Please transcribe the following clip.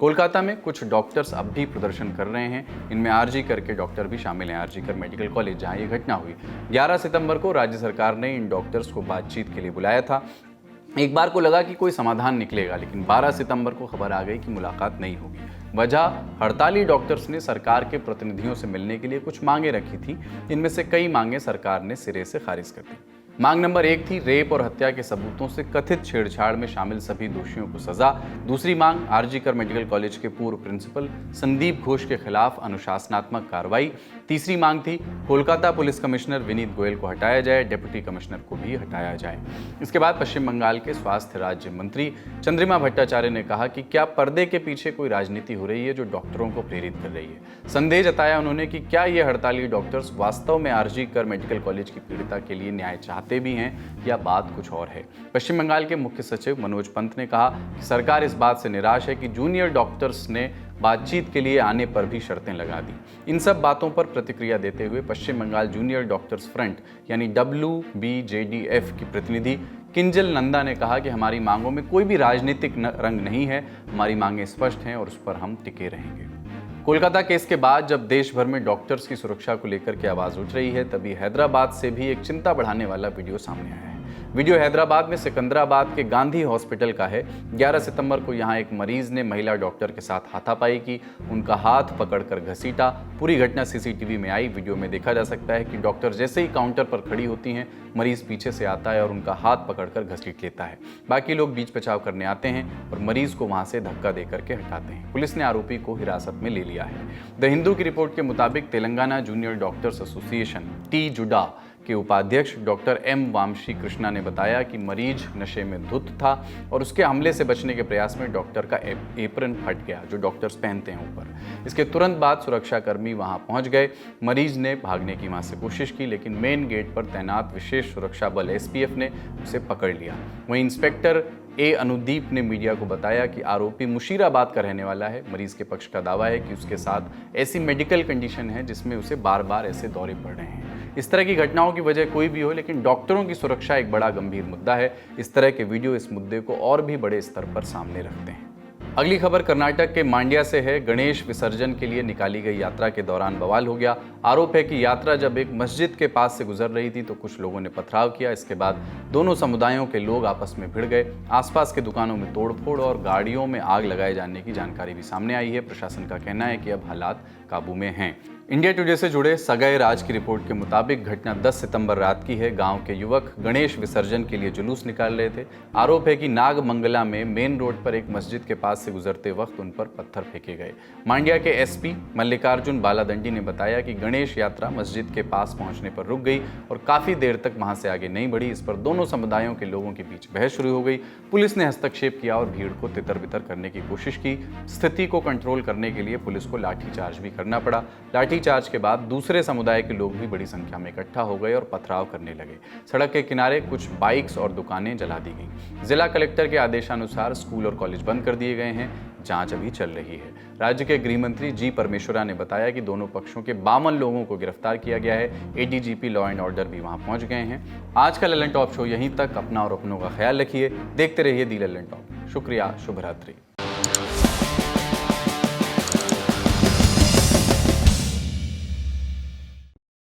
कोलकाता में कुछ डॉक्टर्स अब भी प्रदर्शन कर रहे हैं। इनमें आरजी कर के डॉक्टर भी शामिल हैं। आरजी कर मेडिकल कॉलेज जहां ये घटना हुई, 11 सितंबर को राज्य सरकार ने इन डॉक्टर्स को बातचीत के लिए बुलाया था। एक बार को लगा कि कोई समाधान निकलेगा, लेकिन 12 सितंबर को खबर आ गई कि मुलाकात नहीं होगी। वजह, हड़ताली डॉक्टर्स ने सरकार के प्रतिनिधियों से मिलने के लिए कुछ मांगे रखी थी। इनमें से कई मांगे सरकार ने सिरे से खारिज कर दी। मांग नंबर 1 थी रेप और हत्या के सबूतों से कथित छेड़छाड़ में शामिल सभी दोषियों को सजा। दूसरी मांग, आरजी कर मेडिकल कॉलेज के पूर्व प्रिंसिपल संदीप घोष के खिलाफ अनुशासनात्मक कार्रवाई। तीसरी मांग थी कोलकाता पुलिस कमिश्नर विनीत गोयल को हटाया जाए, डिप्टी कमिश्नर को भी हटाया जाए। इसके बाद पश्चिम बंगाल के स्वास्थ्य राज्य मंत्री चंद्रिमा भट्टाचार्य ने कहा कि क्या पर्दे के पीछे कोई राजनीति हो रही है जो डॉक्टरों को प्रेरित कर रही है। संदेह जताया उन्होंने कि क्या ये हड़ताली डॉक्टर्स वास्तव में आरजी कर मेडिकल कॉलेज की पीड़िता के लिए न्याय चाहते भी हैं या बात कुछ और है। पश्चिम बंगाल के मुख्य सचिव मनोज पंत ने कहा कि सरकार इस बात से निराश है कि जूनियर डॉक्टर्स ने बातचीत के लिए आने पर भी शर्तें लगा दी। इन सब बातों पर प्रतिक्रिया देते हुए पश्चिम बंगाल जूनियर डॉक्टर्स फ्रंट यानी WBJDF की प्रतिनिधि किंजल नंदा ने कहा कि हमारी मांगों में कोई भी राजनीतिक रंग नहीं है, हमारी मांगें स्पष्ट हैं और उस पर हम टिके रहेंगे। कोलकाता केस के बाद जब देश भर में डॉक्टर्स की सुरक्षा को लेकर के आवाज उठ रही है, तभी हैदराबाद से भी एक चिंता बढ़ाने वाला वीडियो सामने आया है। वीडियो हैदराबाद में सिकंदराबाद के गांधी हॉस्पिटल का है। 11 सितंबर को यहां एक मरीज ने महिला डॉक्टर के साथ हाथापाई की, उनका हाथ पकड़कर घसीटा। पूरी घटना सीसीटीवी में आई। वीडियो में देखा जा सकता है कि डॉक्टर जैसे ही काउंटर पर खड़ी होती हैं, मरीज पीछे से आता है और उनका हाथ पकड़कर घसीट लेता है। बाकी लोग बीच बचाव करने आते हैं और मरीज को वहां से धक्का देकर के हटाते हैं। पुलिस ने आरोपी को हिरासत में ले लिया है। द हिंदू की रिपोर्ट के मुताबिक Telangana junior doctors association TJUDA के उपाध्यक्ष डॉक्टर M वामशी कृष्णा ने बताया कि मरीज नशे में धुत था और उसके हमले से बचने के प्रयास में डॉक्टर का एप्रन फट गया, जो डॉक्टर्स पहनते हैं ऊपर। इसके तुरंत बाद सुरक्षाकर्मी वहां पहुंच गए। मरीज ने भागने की वहां से कोशिश की, लेकिन मेन गेट पर तैनात विशेष सुरक्षा बल SPF ने उसे पकड़ लिया। वहीं इंस्पेक्टर A अनुदीप ने मीडिया को बताया कि आरोपी मुशीराबाद का रहने वाला है। मरीज के पक्ष का दावा है कि उसके साथ ऐसी मेडिकल कंडीशन है जिसमें उसे बार बार ऐसे दौरे पड़ रहे हैं। इस तरह की घटनाओं की वजह कोई भी हो, लेकिन डॉक्टरों की सुरक्षा एक बड़ा गंभीर मुद्दा है। इस तरह के वीडियो इस मुद्दे को और भी बड़े स्तर पर सामने रखते हैं। अगली खबर कर्नाटक के मांड्या से है। गणेश विसर्जन के लिए निकाली गई यात्रा के दौरान बवाल हो गया। आरोप है कि यात्रा जब एक मस्जिद के पास से गुजर रही थी तो कुछ लोगों ने पथराव किया। इसके बाद दोनों समुदायों के लोग आपस में भिड़ गए। आसपास के दुकानों में तोड़फोड़ और गाड़ियों में आग लगाए जाने की जानकारी भी सामने आई है। प्रशासन का कहना है कि अब हालात काबू में हैं। इंडिया टुडे से जुड़े सगय राज की रिपोर्ट के मुताबिक घटना 10 सितंबर रात की है। गांव के युवक गणेश विसर्जन के लिए जुलूस निकाल रहे थे। आरोप है कि नागमंगला में मेन रोड पर एक मस्जिद के पास से गुजरते वक्त उन पर पत्थर फेंके गए। मांड्या के SP मल्लिकार्जुन बालादंडी ने बताया कि गणेश यात्रा मस्जिद के पास पहुंचने पर रुक गई और काफी देर तक वहां से आगे नहीं बढ़ी। इस पर दोनों समुदायों के लोगों के बीच बहस शुरू हो गई। पुलिस ने हस्तक्षेप किया और भीड़ को तितर-बितर करने की कोशिश की। स्थिति को कंट्रोल करने के लिए पुलिस को लाठीचार्ज भी करना पड़ा। लाठीचार्ज के बाद दूसरे समुदाय के लोग भी बड़ी संख्या में इकट्ठा हो गए और पथराव करने लगे। सड़क के किनारे कुछ बाइक्स और दुकानें जला दी गईं। जिला कलेक्टर के आदेशानुसार स्कूल और कॉलेज बंद कर दिए गए हैं। जांच अभी चल रही है। राज्य के गृह मंत्री G परमेश्वरा ने बताया कि दोनों पक्षों के 52 लोगों को गिरफ्तार किया गया है। ADGP लॉ एंड ऑर्डर भी वहां पहुंच गए हैं। आज का ललन टॉप शो यहीं तक। अपना और अपनों का ख्याल रखिए। देखते रहिए दी ललन टॉप। शुक्रिया। शुभ रात्रि।